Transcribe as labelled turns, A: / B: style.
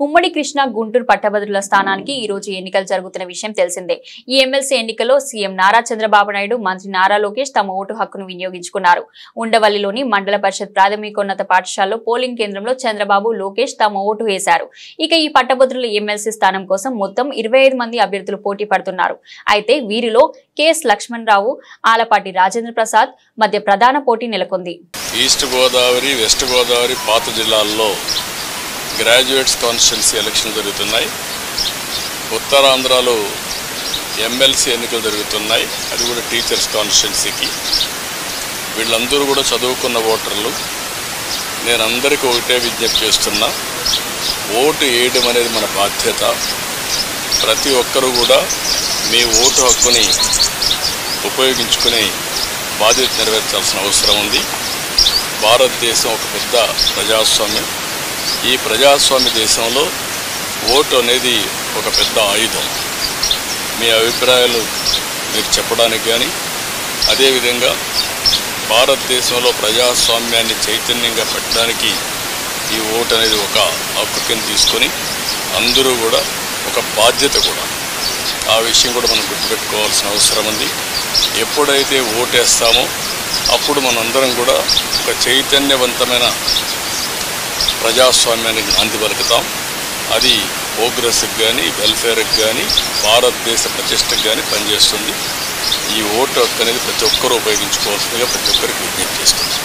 A: ఉమ్మడి కృష్ణా గుంటూరు పట్టభద్రుల స్థానానికి ఈ రోజు ఎన్నికలు జరుగుతున్న విషయం తెలిసిందే. ఈ ఎమ్మెల్సీ ఎన్నికల్లో సీఎం నారా చంద్రబాబు నాయుడు, మంత్రి నారా లోకేష్ తమ ఓటు హక్కును వినియోగించుకున్నారు. ఉండవల్లిలోని మండల పరిషత్ ప్రాథమికోన్నత పాఠశాలలో పోలింగ్ కేంద్రంలో చంద్రబాబు, లోకేష్ తమ ఓటు వేశారు. ఇక ఈ పట్టభద్రుల ఎమ్మెల్సీ స్థానం కోసం మొత్తం 25 మంది అభ్యర్థులు పోటీ పడుతున్నారు. అయితే వీరిలో కెఎస్ లక్ష్మణరావు, ఆలపాటి రాజేంద్ర ప్రసాద్ మధ్య ప్రధాన పోటీ నెలకొంది.
B: ఈస్ట్ గోదావరి, వెస్ట్ గోదావరి పాత జిల్లాల్లో గ్రాడ్యుయేట్స్ కాన్స్టిట్యున్సీ ఎలక్షన్ జరుగుతున్నాయి. ఉత్తరాంధ్రలో ఎమ్మెల్సీ ఎన్నికలు జరుగుతున్నాయి. అది కూడా టీచర్స్ కాన్స్టిట్యున్సీకి. వీళ్ళందరూ కూడా చదువుకున్న ఓటర్లు. నేను అందరికీ ఒకటే విజ్ఞప్తి చేస్తున్నా, ఓటు వేయడం అనేది మన బాధ్యత. ప్రతి ఒక్కరూ కూడా మీ ఓటు హక్కుని ఉపయోగించుకుని బాధ్యత నెరవేర్చాల్సిన అవసరం ఉంది. భారతదేశం ఒక పెద్ద ప్రజాస్వామ్యం. ఈ ప్రజాస్వామ్య దేశంలో ఓటు అనేది ఒక పెద్ద ఆయుధం. మీ అభిప్రాయాలు మీరు చెప్పడానికి కానీ, అదేవిధంగా భారతదేశంలో ప్రజాస్వామ్యాన్ని చైతన్యంగా పెట్టడానికి ఈ ఓటు అనేది ఒక హక్కు కింద తీసుకొని అందరూ కూడా ఒక బాధ్యత కూడా. ఆ విషయం కూడా మనం గుర్తుపెట్టుకోవాల్సిన అవసరం ఉంది. ఎప్పుడైతే ఓటేస్తామో అప్పుడు మనందరం కూడా ఒక చైతన్యవంతమైన ప్రజాస్వామ్యానికి నాంది పలుకుతాం. అది ప్రోగ్రెస్కి కానీ, వెల్ఫేర్కి కానీ, భారతదేశ ప్రతిష్టకు కానీ పనిచేస్తుంది. ఈ ఓటు హక్కు అనేది ప్రతి ఒక్కరూ ఉపయోగించుకోవాల్సిందిగా ప్రతి ఒక్కరికి విజ్ఞప్తి చేస్తుంది.